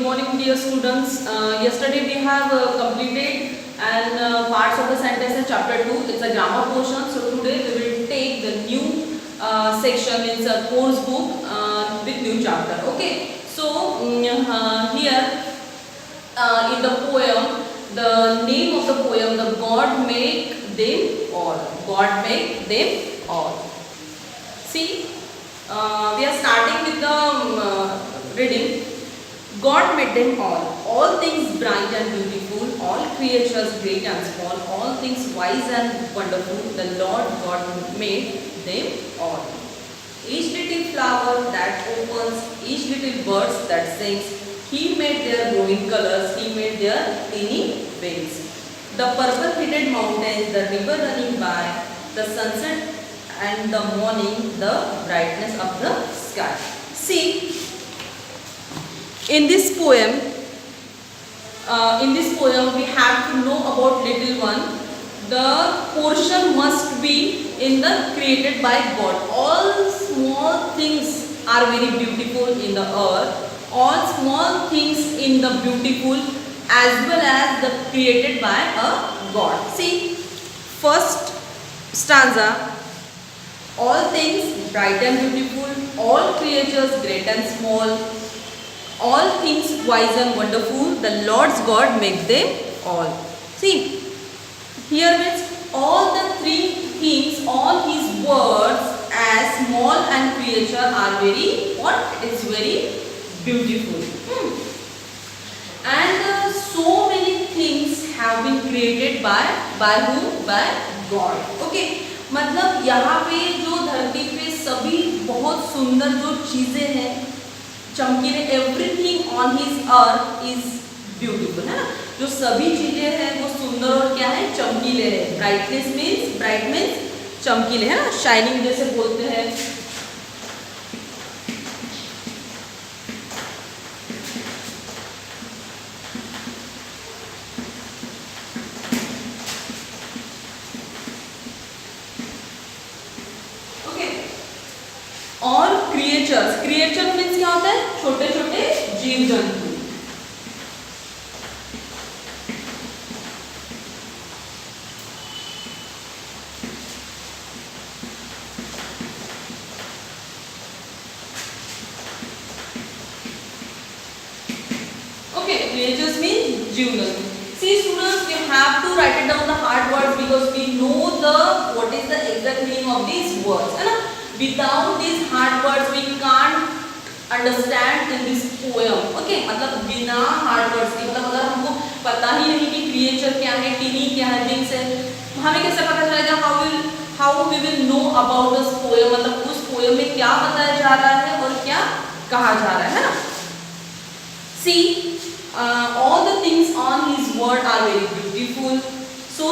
Morning, dear students. Yesterday we have completed and parts of the sentence in chapter 2. It's a grammar portion. So today we will take the new section. It's a course book with new chapter. Okay. So here in the poem, the name of the poem, the God make them all. God make them all. See, we are starting with the reading. God made them all things bright and beautiful, all creatures great and small, all things wise and wonderful, the Lord God made them all. Each little flower that opens, each little bird that sings, He made their glowing colors, He made their teeny wings. The purple-headed mountains, the river running by, the sunset and the morning, the brightness of the sky. See, in this poem we have to know about little one. The portion must be in the created by God. All small things are very beautiful in the earth. All small things in the beautiful as well as the created by a God. See, first stanza. All things bright and beautiful, all creatures great and small, all things wise and wonderful, the Lord's God make them all. See, here means all the three things, all His words as small and creature are very, what? It's very beautiful. And so many things have been created by whom? By God. Okay. मतलब यहाँ पे जो धरती पे सभी बहुत सुंदर जो चीजें हैं चमकीले, everything on his earth is beautiful, है ना। जो सभी चीजें हैं वो सुंदर और क्या है, चमकीले हैं। ब्राइट मीन्स चमकीले, है ना, शाइनिंग जैसे बोलते हैं। और क्रिएचर मीन्स क्या होता है, छोटे छोटे जीव जंतु। ओके, क्रिएचर्स मीन जीव जंतु। See students, we have to write it down the hard words because we know what is the exact meaning of these words, है ना। Without these hard words we can't understand in this poem. Okay, मतलब बिना hard words के, मतलब अगर हमको पता ही नहीं कि creature क्या है, टीनी क्या है, wings है, हमें कैसे पता चलेगा how we will know about this poem, मतलब उस poem में क्या बताया जा रहा है और क्या कहा जा रहा है ना। See, all the things on his word are very beautiful. So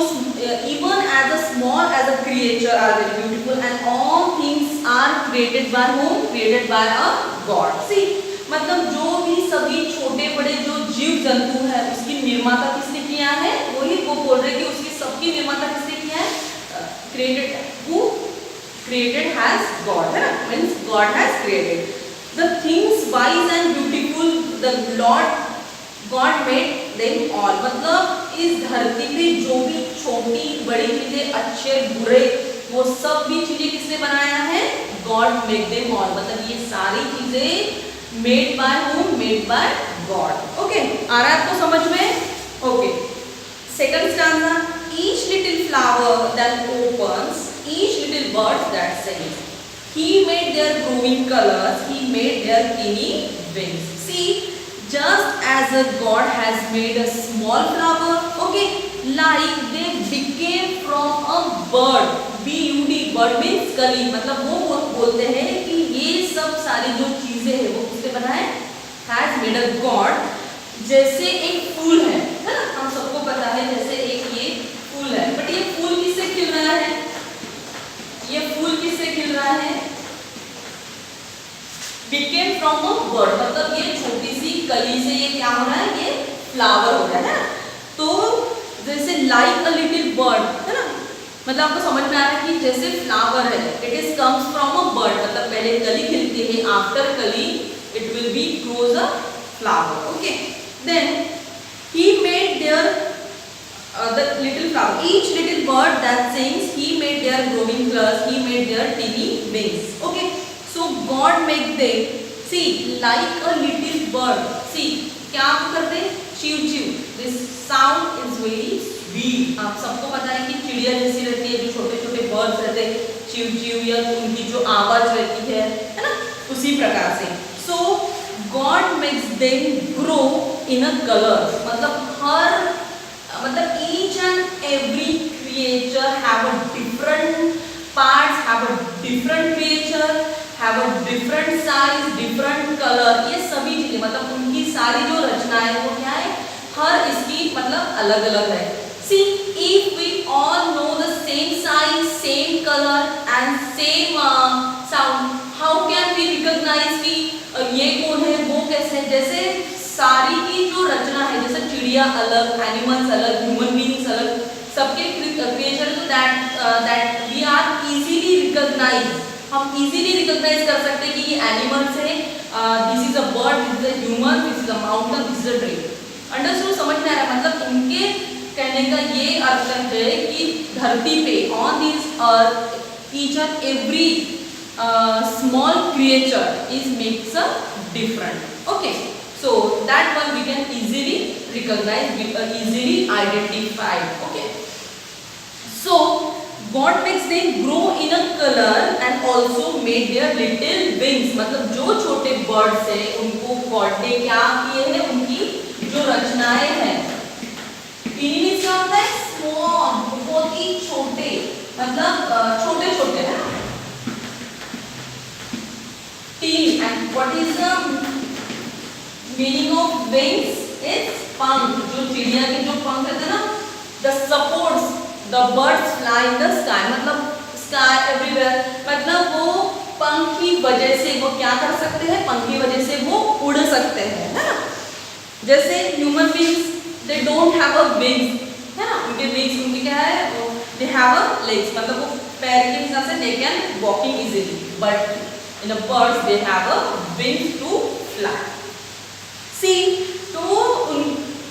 even as a small as a creature are very beautiful, and all things are created by whom? Created by a God. See, मतलब जो भी सभी छोटे बड़े जो जीव जंतु है उसकी निर्माता किसने किया है, वही वो बोल रहे कि उसकी सबकी निर्माता किसने किया है, created has God, है ना, means God has created the things wise and beautiful, the Lord God made them all. मतलब इस धरती पे जो भी छोटी बड़ी चीजें, अच्छे बुरे, वो सब भी चीजें किसने बनाया है, God made them all। मतलब ये सारी चीजें made by whom? Made by God. Okay, आ रहा है आपको समझ में? Okay. Second stanza. Each little flower that opens, each little bird that sings, He made their glowing colors, He made their teeny wings. See, just as a God has made a small flower, okay, like they became from a bird. B-U-D, bird means कली, मतलब वो बोलते हैं कि ये सब सारी जो चीजें हैं वो किससे बना है, has made a God। जैसे एक फूल है ना, हम सबको पता है जैसे एक ये फूल है, बट ये फूल किससे खिल रहा है, ये फूल किससे खिल रहा है, became from a bird, मतलब ये छोटी सी कली से ये क्या हो रहा है, ये फ्लावर हो रहा है ना। तो जैसे like a little bird, है ना, मतलब आपको समझ में आ रहा है कि जैसे फ्लावर है, it is comes from a bird, मतलब पहले कली खिलती है, after कली it will be grows a flower. Okay, then he made their the little flower, each little bird that sings, he made their growing claws, he made their teeny wings. Okay, so God make them, see, like a little bird. See, क्या करते हैं, चिव चिव, this sound is very sweet. आप सबको पता है कि चिड़िया जैसी रहती है, जो छोटे छोटे बर्ड्स रहते हैं, चिव चिव, या उनकी जो आवाज रहती है ना, उसी प्रकार से. So God makes them grow in a color. मतलब each and every creature have a different parts, have a different creature, have a different size, different color. ये सभी चीजें मतलब उनकी सारी जो रचनाएं वो क्या है, हर इसकी मतलब अलग अलग है. See, if we all know the same size, same color and same sound, how can we recognize कि ये कौन है, वो कैसे है. जैसे सारी की जो रचना है, जैसे चिड़िया अलग, एनिमल्स अलग, ह्यूमन बीइंग्स अलग, सबके क्रिएचर, तो that we are easily recognise, हम इजीली रिकॉग्नाइज कर सकते हैं कि ये एनिमल्स है, this is a bird, this is a human, this is a mountain, this is a tree. Understood, समझ में आ रहा है. मतलब उनके कहने का ये अर्थ है कि धरती पे on this earth each and every small creature is makes a different. Okay, so that one we can easily recognize, easily identify. Okay, so God makes them grow in a color and also made their little wings. मतलब जो छोटे birds है उनको God ने क्या किए हैं, उनकी जो रचनाएं हैं, टीनी क्या होता है, small, बहुत ही छोटे, मतलब छोटे छोटे है. Teeny. And what is the meaning of wings? It's पंख. जो चिड़िया के जो पंख रहते हैं ना, the supports the birds fly in the sky. मतलब sky everywhere. मतलब वो पंख की वजह से वो क्या कर सकते हैं, पंख की वजह से वो उड़ सकते हैं, है ना. जैसे human beings, they don't have a wings, है ना. उनके wings, उनके क्या है, they have a legs. मतलब वो पैर के हिसाब से they can walking easily. But in a birds they have a wings to fly. See, तो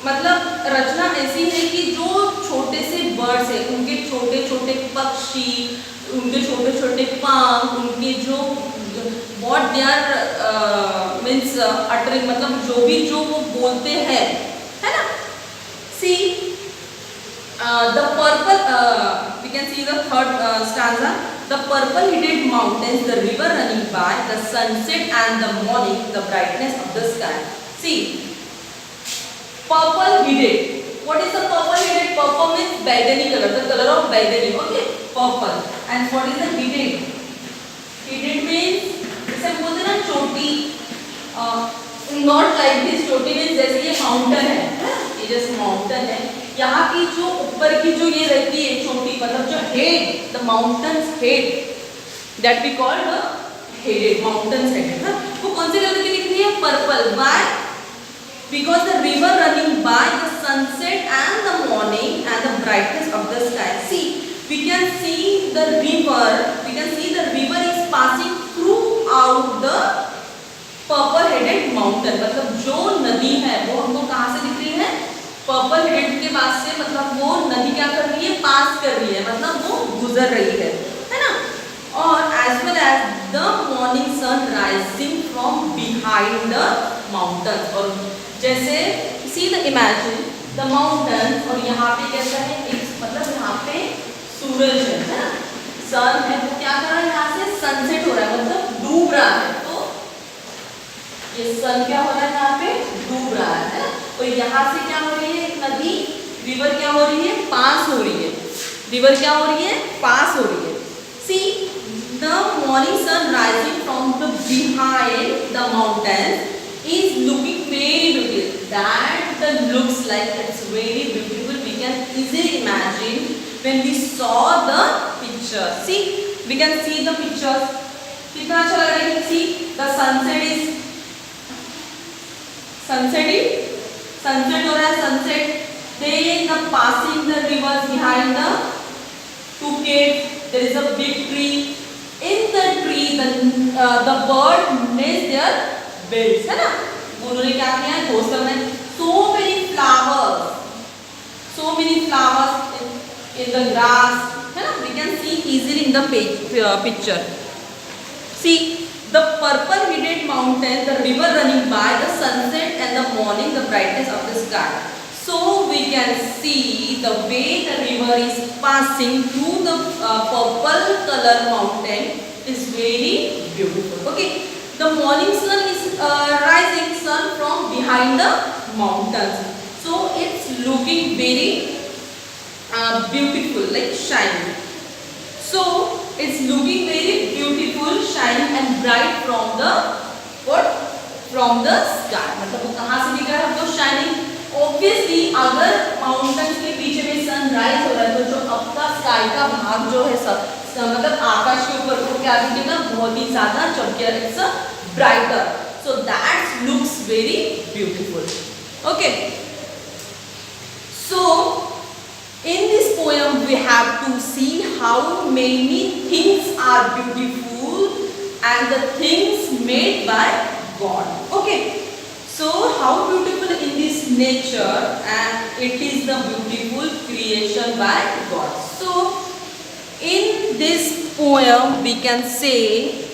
मतलब रचना ऐसी है कि जो छोटे से बर्ड्स है, उनके छोटे छोटे पक्षी, उनके छोटे छोटे पंख, उनके जो what they are means uttering, मतलब जो वो बोलते हैं, है ना. See, the purple, we can see the third stanza. The purple-headed mountains, the river running by, the sunset and the morning, the brightness of the sky. See, purple-headed. What is the purple-headed? Purple means baigani color, the color of baigani. Okay, purple. And what is the headed? Headed means, जैसे हम बोलते हैं ना चोटी, not like this. चोटी means जैसे ये mountain है, ये जैसे mountain है. यहाँ की जो ऊपर की जो ये रहती है चोटी, मतलब जो head, the mountains head, that we call the headed, mountains head, है. वो कौन से कलर की दिख रही है, purple. Why? Because the river running by, the sunset and the morning and the brightness of the sky. See, we can see the river is passing throughout the purple headed mountain. मतलब जो नदी है वो हमको कहाँ से दिख रही है, पर्पल हेड के पास से. मतलब वो नदी क्या कर रही है, पास कर रही है, मतलब वो गुजर रही है ना. और as well as the morning sun rising from behind the mountains. और जैसे see the imagine the mountains, और यहाँ पे कैसा है, एक मतलब यहाँ पे सूरज है ना, सन है, तो क्या कर रहा है, यहाँ से सनसेट हो रहा है, मतलब डूब रहा है. तो ये सन क्या हो रहा है, यहाँ पे डूब रहा है. तो यहाँ से क्या हो रही है, नदी, रिवर क्या हो रही है, पास हो रही है. रिवर क्या हो रही है, पास हो रही है. See, the morning sun rising from the behind the mountain is looking very beautiful. That the looks like it's very beautiful. We can easily imagine when we saw the picture. See, we can see the pictures. कितना अच्छा लग रहा है. See, the sunset हो रहा है, sunset. Then the passing the rivers behind the two gates. There is a big tree. In the tree, the bird nests their bills, है ना. वो उन्होंने क्या किया है, घोंसला बनाया. So many flowers in the grass, है ना? We can see easily in the picture. See the purple headed mountain, the river running by, the sunset and the morning, the brightness of the sky. So we can see the way the river is passing through the purple color mountain is very beautiful. Okay, the morning sun is rising sun from behind the mountains. So it's looking very beautiful, like shiny. So it's looking very beautiful, shining and bright from the what? From the sky. मतलब वो कहाँ से दिख रहा है हमको shining? Obviously अगर mountains के पीछे में sunrise हो रहा है तो जो अब का sky का भाग जो है सब मतलब आकाश के ऊपर वो क्या दिखेगा, बहुत ही ज़्यादा चमकेगा. It's brighter. So that looks very beautiful. Okay. So in this poem we have to see how many things are beautiful and the things made by God. Okay. So how beautiful in this nature, and it is the beautiful creation by God. So in this poem we can say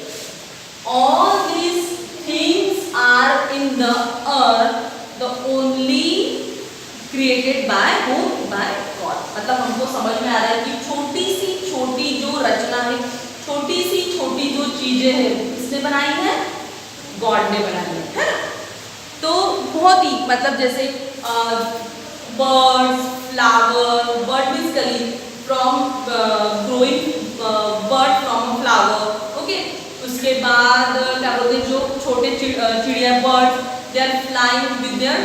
all these things are in the earth, the only created by whom? By God. मतलब हमको समझ में आ रहा है कि छोटी सी छोटी जो रचना है, छोटी सी छोटी जो चीजें हैं, किसने बनाई है? गॉड ने बनाई है ना? तो बहुत ही मतलब जैसे birds, flower, bird basically from growing bird from a flower. Okay, उसके बाद क्या बोलते हैं जो छोटे चिड़िया bird, they are flying with their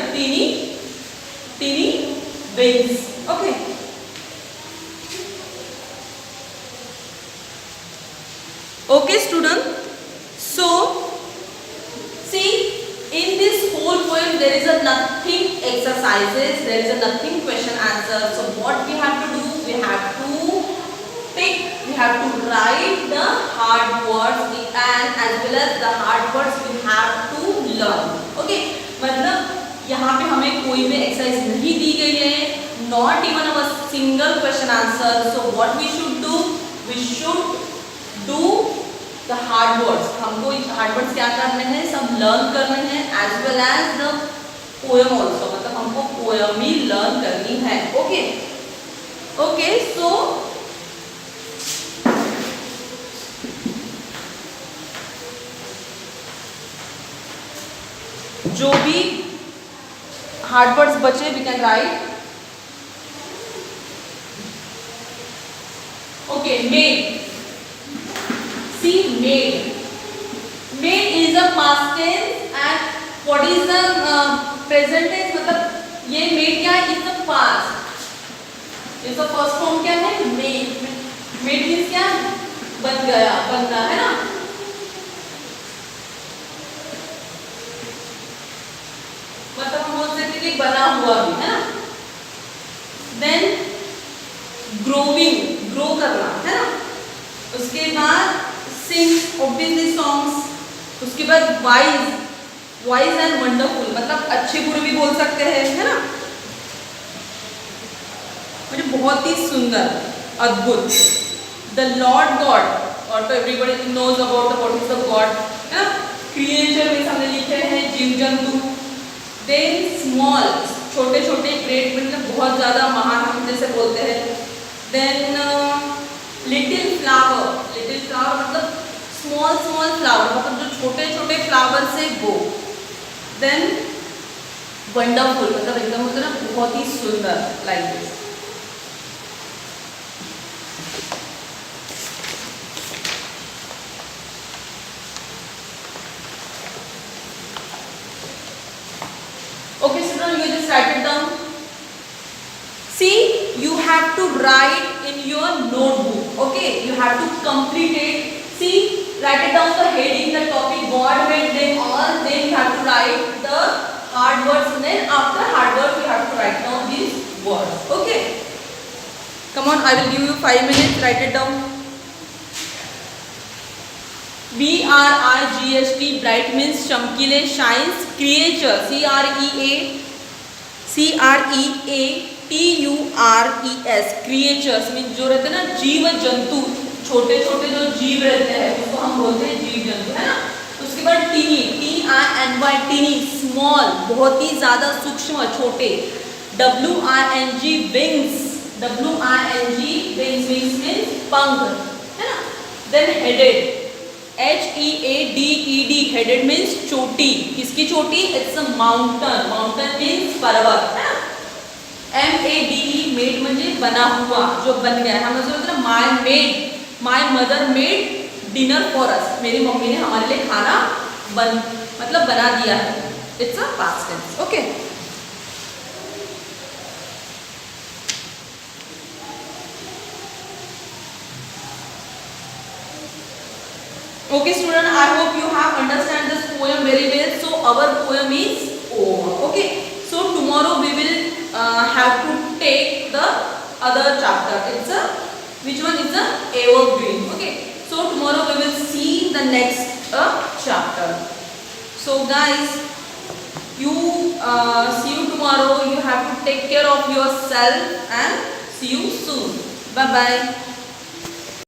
teeny wings. Okay. Okay, student. So, see, in this whole poem there is a nothing exercises, there is a nothing question answer. So, what we have to do? We have to pick, we have to write the hard words and as well as the hard words we have to learn. Okay. मतलब यहाँ पे हमें कोई भी exercise नहीं दी गई है, not even a single question answer. So what we should do? We should do the hard words. हमको हार्ड वर्ड्स क्या करने हैं? सब लर्न करने हैं as well as the poem also. मतलब हमको पोएम ही लर्न करनी है. Okay okay. सो जो भी hard words बचे we can write. Okay, made. See, made. Made is a past tense and what is the present tense? मतलब ये made क्या है? It's the past. इसका first form क्या है? Made. Made means क्या? बन गया, बनना है ना? मतलब हम बोल सकते हैं कि बना हुआ भी है ना. देन ग्रोविंग, ग्रो करना है ना. उसके बाद सिंग, ऑब्वियसली सॉन्ग्स. उसके बाद वाइज, वाइज एंड वंडरफुल मतलब अच्छे बुरे भी बोल सकते हैं है ना. मुझे बहुत ही सुंदर, अद्भुत. द लॉर्ड गॉड, और तो everybody knows about what is the god है ना. क्रिएचर में हमने लिखे हैं जीव जंतु. देन स्मॉल, छोटे छोटे, ग्रेट मतलब बहुत ज़्यादा महान हम जैसे बोलते हैं. Then little flower, little flower मतलब स्मॉल स्मॉल फ्लावर मतलब जो छोटे छोटे फ्लावर से वो. देन वंडरफुल मतलब एकदम होता है ना बहुत ही सुंदर, like this. Okay, student, you just write it down. See, you have to write in your notebook. Okay, you have to complete it. See, write it down the heading, the topic, God made them all. Then you have to write the hard words. And then after hard words, you have to write down these words. Okay. Come on, I will give you 5 minutes. Write it down. We BRIGHT, bright means चमकीले, shines, creature, CREATURES, creatures means जो रहते हैं ना जीव जंतु, छोटे छोटे जो जीव रहते हैं उसको हम बोलते हैं जीव जंतु, है ना। उसके बाद टीनी, TINY, टीनी, स्मॉल, बहुत ही ज्यादा सूक्ष्म, छोटे। WING, विंग्स, WING मीन्स पंख, है ना। Then headed, HEADED, headed means चोटी, किसकी चोटी, it's a mountain, mountain means पर्वत, है ना। MADE, मेड म्हणजे बना हुआ, जो बन गया है। हम लोग बोलते हैं my mother made dinner for us, मेरी मम्मी ने हमारे लिए खाना मतलब बना दिया है, it's a past tense, okay. Okay student, I hope you have understand this poem very well. So our poem is over. Okay. So tomorrow we will have to take the other chapter. It's a, which one is the evergreen. Okay. So tomorrow we will see the next chapter. So guys, you see you tomorrow. You have to take care of yourself and see you soon. Bye bye.